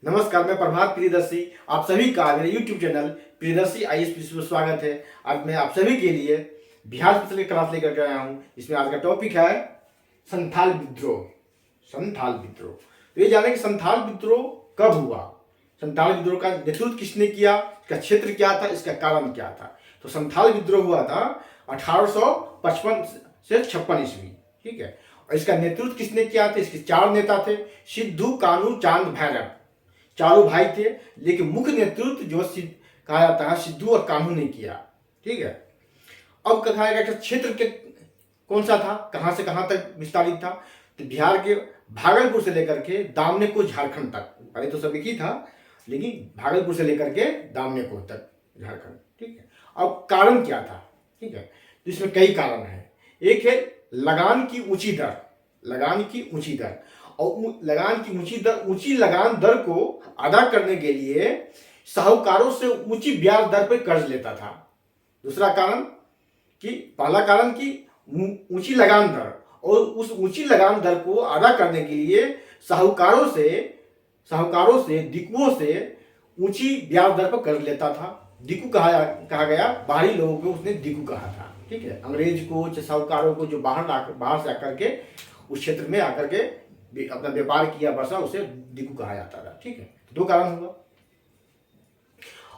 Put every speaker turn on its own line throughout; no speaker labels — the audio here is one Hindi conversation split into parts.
नमस्कार, मैं प्रभात प्रियदर्शी आप सभी का मेरे यूट्यूब चैनल प्रियदर्शी आईएएस में स्वागत है। आज मैं आप सभी के लिए बिहार स्पेशल की क्लास लेकर के आया हूँ। इसमें आज का टॉपिक है संथाल विद्रोह। संथाल विद्रोह, तो ये जाने कि संथाल विद्रोह कब हुआ, संथाल विद्रोह का नेतृत्व किसने किया, इसका क्षेत्र क्या था, इसका कारण क्या था। तो संथाल विद्रोह हुआ था 1855 से 56 ईस्वी, ठीक है। और इसका नेतृत्व किसने किया था, इसके चार नेता थे, सिद्धू, कानू, चांद, भैरव। चारों भाई थे, लेकिन मुख्य नेतृत्व जो कहा जाता है सिद्धू और कान्हू ने किया, ठीक है। अब कहा गया कि क्षेत्र के कौन सा था, कहां से कहां तक विस्तारित था, तो बिहार के भागलपुर से लेकर के दामनेको झारखंड तक। पहले तो सब एक ही था, लेकिन भागलपुर से लेकर के दामनेको तक झारखंड, ठीक है। अब कारण क्या था, ठीक है, तो इसमें कई कारण है। एक है लगान की ऊंची दर, लगान की ऊंची दर, और लगान की ऊंची लगान दर को अदा करने के लिए साहूकारों से ऊंची ब्याज दर पर कर्ज लेता था। दूसरा कारण कि पहला कारण कि ऊंची लगान दर, और उस ऊंची लगान दर को अदा करने के लिए साहूकारों से दिकुओं से ऊंची ब्याज दर पर कर्ज लेता था। दिकु कहा गया, बाहरी लोगों को उसने दिकु कहा था, ठीक है। अंग्रेज को, साहूकारों को जो बाहर से आकर के उस क्षेत्र में आकर के अपना व्यापार किया बसा, उसे दिकु कहा जाता था, ठीक है। दो कारण हुआ।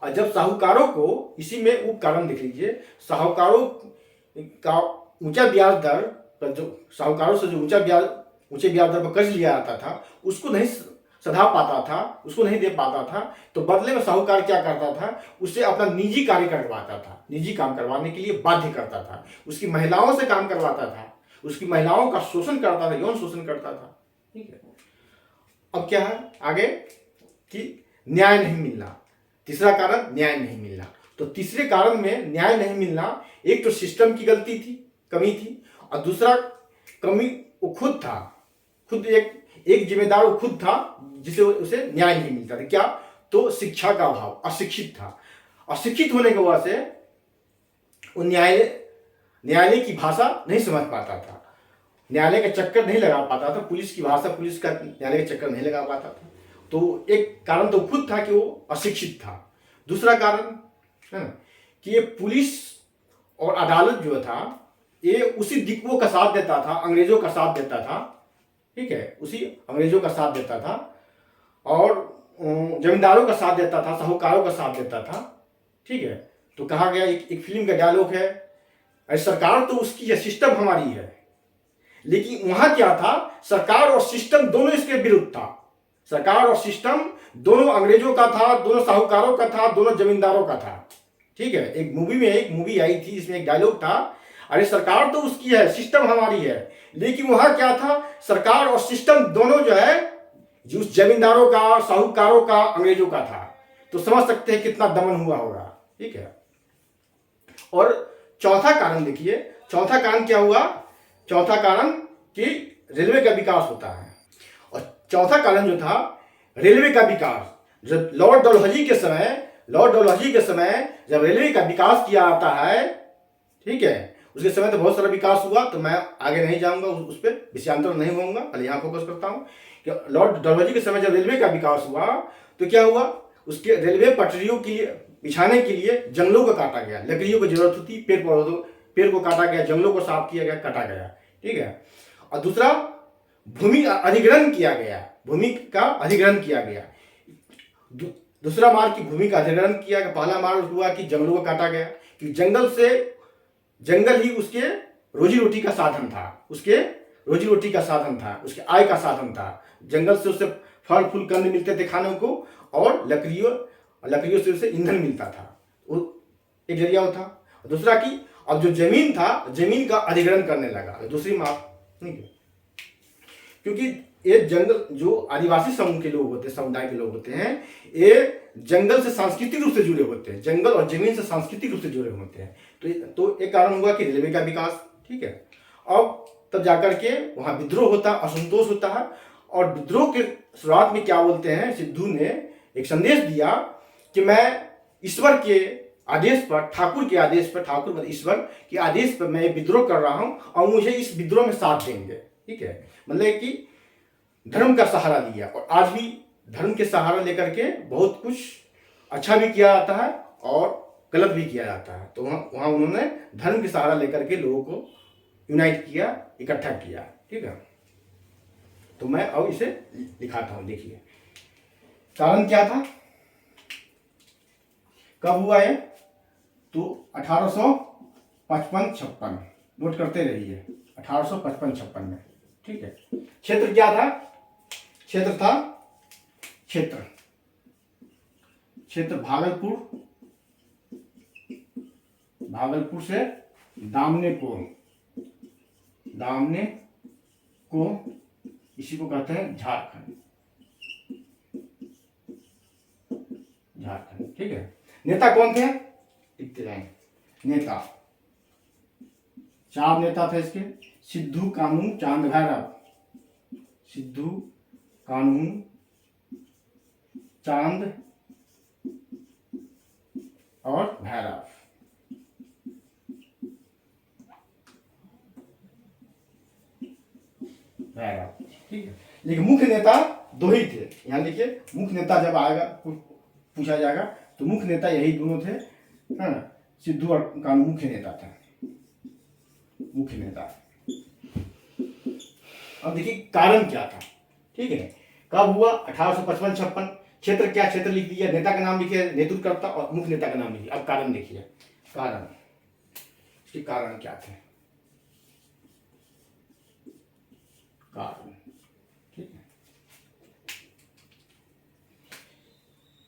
और जब साहूकारों को, इसी में उप कारण देख लीजिए, साहूकारों का ऊंचा ब्याज दर पर, जो साहूकारों से जो ऊंचे ब्याज दर पर कर्ज लिया जाता था, उसको नहीं सधा पाता था, उसको नहीं दे पाता था, तो बदले में साहूकार क्या करता था, उसे अपना निजी कार्य करवाता था, निजी काम करवाने के लिए बाध्य करता था, उसकी महिलाओं से काम करवाता था, उसकी महिलाओं का शोषण करता था, यौन शोषण करता था, ठीक है। अब क्या है आगे कि न्याय नहीं मिलना, तीसरा कारण न्याय नहीं मिलना। तो तीसरे कारण में न्याय नहीं मिलना, एक तो सिस्टम की गलती थी, कमी थी, और दूसरा कमी वो खुद था, खुद एक जिम्मेदार वो खुद था जिसे उसे न्याय नहीं मिलता था। क्या? तो शिक्षा का अभाव, अशिक्षित था। अशिक्षित होने की वजह से वो न्यायालय की भाषा नहीं समझ पाता था, न्यायालय का चक्कर नहीं लगा पाता था, पुलिस की भाषा, पुलिस का न्यायालय का चक्कर नहीं लगा पाता था। तो एक कारण तो खुद था कि वो अशिक्षित था। दूसरा कारण है ना कि ये पुलिस और अदालत जो था, ये उसी दिक्कुओं का साथ देता था, अंग्रेजों का साथ देता था, ठीक है, उसी अंग्रेजों का साथ देता था, और जमींदारों का साथ देता था, साहूकारों का साथ देता था, ठीक है। तो कहा गया, एक फिल्म का डायलॉग है, अरे सरकार तो उसकी है, सिस्टम हमारी है। लेकिन वहां क्या था, सरकार और सिस्टम दोनों इसके विरुद्ध था। सरकार और सिस्टम दोनों अंग्रेजों का था, दोनों साहूकारों का था, दोनों जमींदारों का था, ठीक है। एक मूवी आई थी, इसमें एक डायलॉग था, अरे सरकार तो उसकी है, सिस्टम हमारी है। लेकिन वहां क्या था, सरकार और सिस्टम दोनों जो है, जो जमींदारों का, साहूकारों का, अंग्रेजों का था। तो समझ सकते हैं कितना दमन हुआ होगा, ठीक है। और चौथा कारण देखिए, चौथा कारण क्या हुआ, चौथा कारण कि रेलवे का विकास होता है। और चौथा कारण जो था रेलवे का विकास। जब लॉर्ड डलहौजी के समय जब रेलवे का विकास किया जाता है, ठीक है, उसके समय तो बहुत सारा विकास हुआ, तो मैं आगे नहीं जाऊंगा, उस पर विषयांतर नहीं होऊंगा, पहले यहाँ फोकस करता हूँ कि लॉर्ड डलहौजी के समय जब रेलवे का विकास हुआ, तो क्या हुआ, उसके रेलवे पटरियों के लिए बिछाने के लिए जंगलों को काटा गया, लकड़ियों की जरूरत होती, पेड़ को काटा गया, जंगलों को साफ किया गया, काटा गया, ठीक है। और दूसरा भूमि अधिग्रहण किया गया, भूमि का अधिग्रहण किया गया। दूसरा मार्ग की भूमि का अधिग्रहण किया गया। पहला मार्ग हुआ कि जंगलों को काटा गया, कि जंगल ही उसके रोजी रोटी का साधन था, उसके रोजी रोटी का साधन था, उसके आय का साधन था। जंगल से उसे फल फूल कंद मिलते थे खाने को, और लकड़ियों से उसे ईंधन मिलता था, वो एक जरिया था। दूसरा कि अब जो जमीन था, जमीन का अधिग्रहण करने लगा, दूसरी मार्ग, ठीक है। क्योंकि ये जंगल, जो आदिवासी समूह के लोग होते हैं, समुदाय के लोग होते हैं, ये जंगल से सांस्कृतिक रूप से जुड़े होते हैं, जंगल और जमीन से सांस्कृतिक रूप से जुड़े होते हैं। तो एक कारण हुआ कि रेलवे का विकास, ठीक है। अब तब जाकर के वहां विद्रोह होता, असंतोष होता है। और विद्रोह के शुरुआत में क्या बोलते हैं, सिद्धू ने एक संदेश दिया कि मैं ईश्वर के आदेश पर, ठाकुर के आदेश पर, ठाकुर मतलब ईश्वर के आदेश पर मैं विद्रोह कर रहा हूं, और मुझे इस विद्रोह में साथ देंगे, ठीक है। मतलब कि धर्म का सहारा लिया, और आज भी धर्म के सहारा लेकर के बहुत कुछ अच्छा भी किया जाता है और गलत भी किया जाता है। तो वहाँ उन्होंने धर्म के सहारा लेकर के लोगों को यूनाइट किया, इकट्ठा किया। ठीक है, तो मैं अब इसे दिखाता हूँ। देखिए कारण क्या था, कब हुआ है, तो 1855-56, नोट करते रहिए, 1855-56 में। ठीक है, क्षेत्र क्या था, क्षेत्र था क्षेत्र भागलपुर से दामने को इसी को कहते हैं झारखंड। ठीक है, नेता कौन थे, लिखते जाएंगे। नेता 4 नेता थे इसके, सिद्धू, कानू, चांद भैरव। सिद्धू, कानू, चांद और भैरव। ठीक है, लेकिन मुख्य नेता 2 ही थे। यहां लिखिए, मुख्य नेता जब आएगा पूछा जाएगा तो मुख्य नेता यही दोनों थे, है ना, सिद्धू और कानू मुख्य नेता थे, मुख्य नेता। अब देखिए कारण क्या था। ठीक है, कब हुआ, 1855-56। क्षेत्र क्या, क्षेत्र लिख दिया, नेता का नाम लिखिए, नेतृत्वकर्ता, और मुख्य नेता का नाम लिखिए। अब कारण देखिए, कारण, इसके कारण क्या थे, कारण। ठीक है,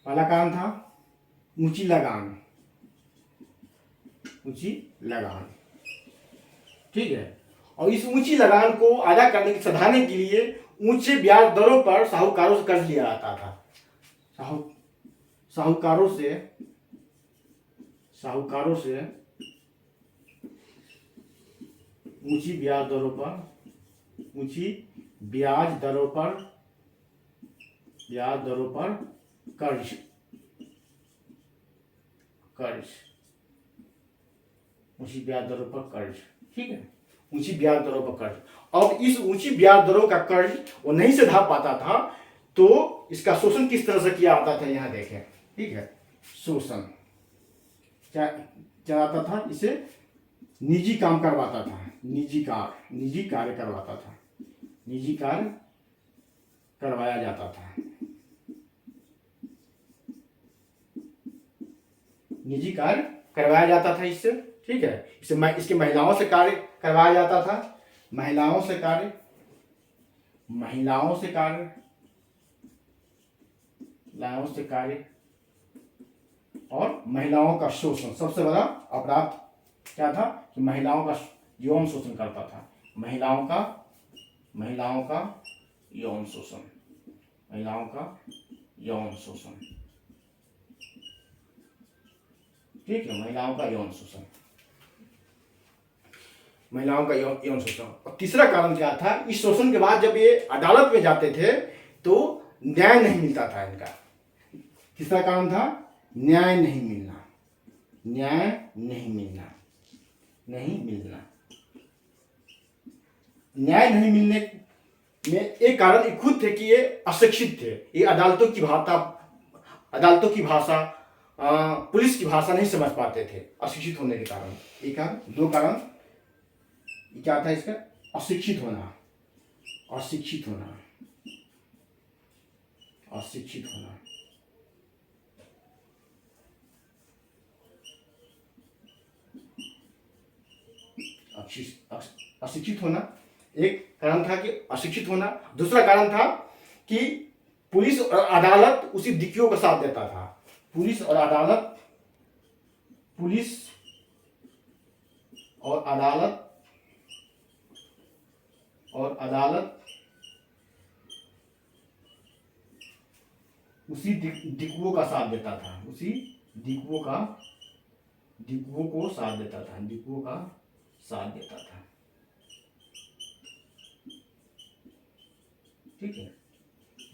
पहला कारण था ऊंची लगान। ठीक है, और इस ऊंची लगान को अदा करने की सधारने के लिए ऊंचे ब्याज दरों पर साहूकारों से कर्ज लिया जाता था। साहूकारों से ऊंची ब्याज दरों पर कर्ज। ऊंची ब्याज दरों पर कर्ज। ठीक है, ऊंची ब्याज दरों पर कर्ज। और इस ऊंची ब्याज दरों का कर्ज वो नहीं सधा पाता था, तो इसका शोषण किस तरह से किया जाता था, यहां देखें। ठीक है, शोषण क्या चलाता था, इसे निजी काम करवाता था, निजी कार्य करवाता था, निजी कार्य करवाया जाता था, निजी कार्य करवाया जाता था इससे। ठीक है, इसके महिलाओं से कार्य करवाया जाता था, महिलाओं से कार्य और महिलाओं का शोषण। सबसे बड़ा अपराध क्या था कि महिलाओं का यौन शोषण करता था, महिलाओं का यौन शोषण। ठीक है, महिलाओं का यौन शोषण। और तीसरा कारण क्या था, इस शोषण के बाद जब ये अदालत में जाते थे तो न्याय नहीं मिलता था इनका। तीसरा कारण था न्याय नहीं मिलना। न्याय नहीं मिलने में एक कारण खुद थे कि ये अशिक्षित थे। ये अदालतों की भाषा, पुलिस की भाषा नहीं समझ पाते थे, अशिक्षित होने के कारण। एक कारण, 2 कारण क्या था इसका, अशिक्षित होना। अशिक्षित होना एक कारण था कि अशिक्षित होना। दूसरा कारण था कि पुलिस और अदालत उसी दिक्कियों का साथ देता था। पुलिस और अदालत उसी दिक्कुओं का साथ देता था, दिक्कुओं का साथ देता था। ठीक है,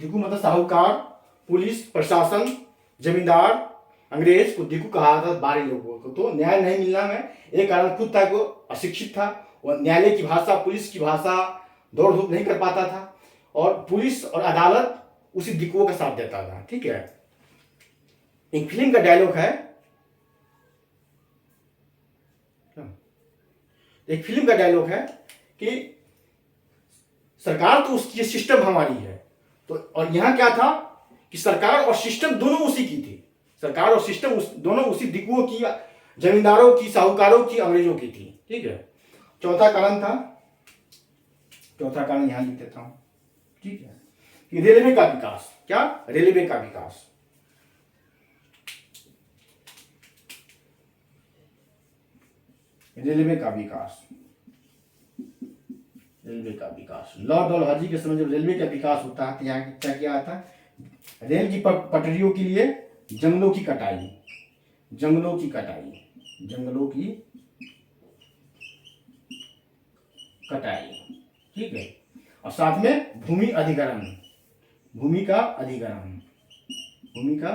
दिक्कु मतलब साहूकार, पुलिस, प्रशासन, जमींदार, अंग्रेज को दिक्कु कहा था, बाहरी लोगों को। तो न्याय नहीं मिलना में एक कारण खुद था कि वो अशिक्षित था और न्यायालय की भाषा, पुलिस की भाषा दौड़ धूप नहीं कर पाता था। और पुलिस और अदालत उसी दिक्कुओं का साथ देता था। ठीक है, एक फिल्म का डायलॉग है, एक फिल्म का डायलॉग है कि सरकार तो उसकी, सिस्टम हमारी है। तो और यहां क्या था कि सरकार और सिस्टम दोनों उसी की थी, सरकार और सिस्टम दोनों उसी दिक्कुओं की, जमींदारों की, साहूकारों की, अंग्रेजों की थी। ठीक है, चौथा कारण था, चौथा कारण यहां लिख देता हूं। ठीक है, कि रेलवे का विकास। क्या? रेलवे का विकास। रेलवे का विकास, रेलवे का विकास। लॉर्ड डलहौजी के समय जब रेलवे का विकास होता है तो यहाँ क्या किया जाता है? रेल की पटरियों के लिए जंगलों की कटाई, जंगलों की कटाई, जंगलों की कटाई। ठीक है, और साथ में भूमि अधिग्रहण, भूमि का अधिग्रहण, भूमि का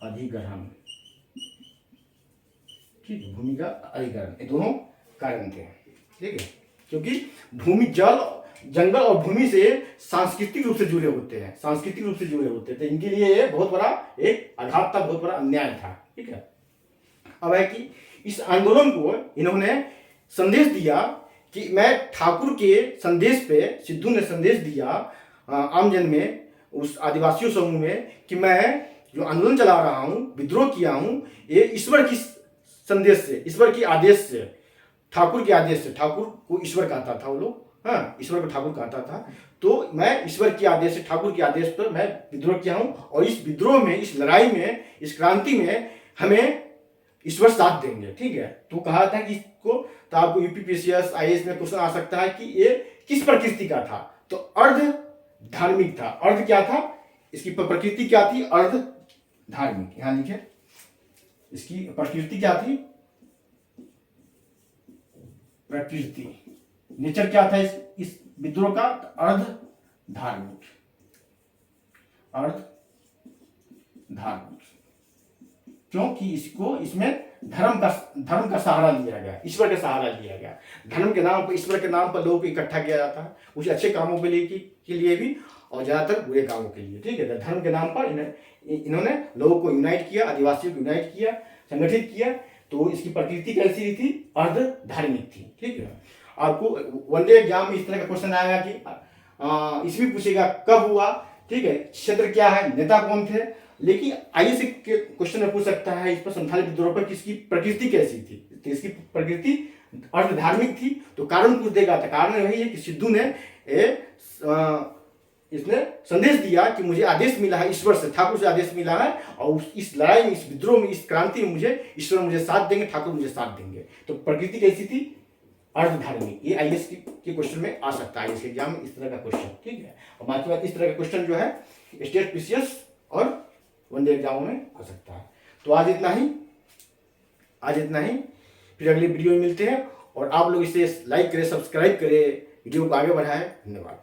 अधिग्रहण। ठीक है, भूमि का अधिग्रहण, ये दोनों कारण थे। ठीक है, क्योंकि भूमि, जल, जंगल और भूमि से सांस्कृतिक रूप से जुड़े होते हैं, सांस्कृतिक रूप से जुड़े होते थे। इनके लिए ये बहुत बड़ा एक आघात था, बहुत बड़ा अन्याय था। ठीक है, अब है कि इस आंदोलन को इन्होंने संदेश दिया कि मैं ठाकुर के संदेश पे, सिद्धू ने संदेश दिया आमजन में, उस आदिवासियों समूह में, कि मैं जो आंदोलन चला रहा हूं, विद्रोह किया हूं, ये ईश्वर की संदेश से, ईश्वर की आदेश से, ठाकुर के आदेश से। ठाकुर को ईश्वर कहता था वो लोग, हाँ, ईश्वर को ठाकुर कहता था। तो मैं ईश्वर के आदेश से, ठाकुर के आदेश पर मैं विद्रोह किया हूं, और इस विद्रोह में, इस लड़ाई में, इस क्रांति में हमें ईश्वर साथ देंगे। ठीक है, तो कहा था कि इसको, तो आपको यूपीपीसीएस, आईएएस में क्वेश्चन आ सकता है कि ये किस प्रकृति का था? तो अर्ध धार्मिक था। अर्ध क्या था? इसकी प्रकृति क्या थी? अर्ध धार्मिक। यहां लिखे, इसकी प्रकृति क्या थी? प्रकृति, नेचर क्या था इस विद्रोह का? अर्ध धार्मिक, अर्ध धार्मिक। क्योंकि इसको, इसमें धर्म का सहारा लिया गया, ईश्वर का सहारा लिया गया। धर्म के नाम पर, ईश्वर के नाम पर लोगों को इकट्ठा किया जाता है, कुछ अच्छे कामों के लिए भी, और ज्यादातर बुरे कामों के लिए। ठीक है, तो धर्म के नाम पर इन्होंने लोगों को यूनाइट किया, आदिवासियों को यूनाइट किया, संगठित किया। तो इसकी प्रकृति कैसी थी? अर्ध धार्मिक थी। ठीक है, आपको वनडे एग्जाम में इस तरह का क्वेश्चन आएगा कि इसमें पूछेगा कब हुआ, ठीक है, क्षेत्र क्या है, नेता कौन थे। लेकिन आइए से क्वेश्चन में पूछ सकता है इस पर, संथाली विद्रोह पर किसकी प्रकृति कैसी थी? तो इसकी प्रकृति अर्ध धार्मिक थी। तो कारण पूछ देगा, था कारण वही है कि सिद्धू ने इसने संदेश दिया कि मुझे आदेश मिला है ईश्वर से, ठाकुर से आदेश मिला है, और इस लड़ाई में, इस विद्रोह में, इस क्रांति में मुझे ईश्वर मुझे साथ देंगे, ठाकुर मुझे साथ देंगे। तो प्रकृति कैसी थी? अर्ध धार्मिक। ये आईएएस के क्वेश्चन में आ सकता है, आईएएस एग्जाम में इस तरह का क्वेश्चन। ठीक है, और बाकी बात, इस तरह का क्वेश्चन जो है स्टेट पीसीएस और वनडे एग्जामों में आ सकता है। तो आज इतना ही, आज इतना ही। फिर अगली वीडियो में मिलते हैं, और आप लोग इसे लाइक करें, सब्सक्राइब करें, वीडियो को आगे बढ़ाएं। धन्यवाद।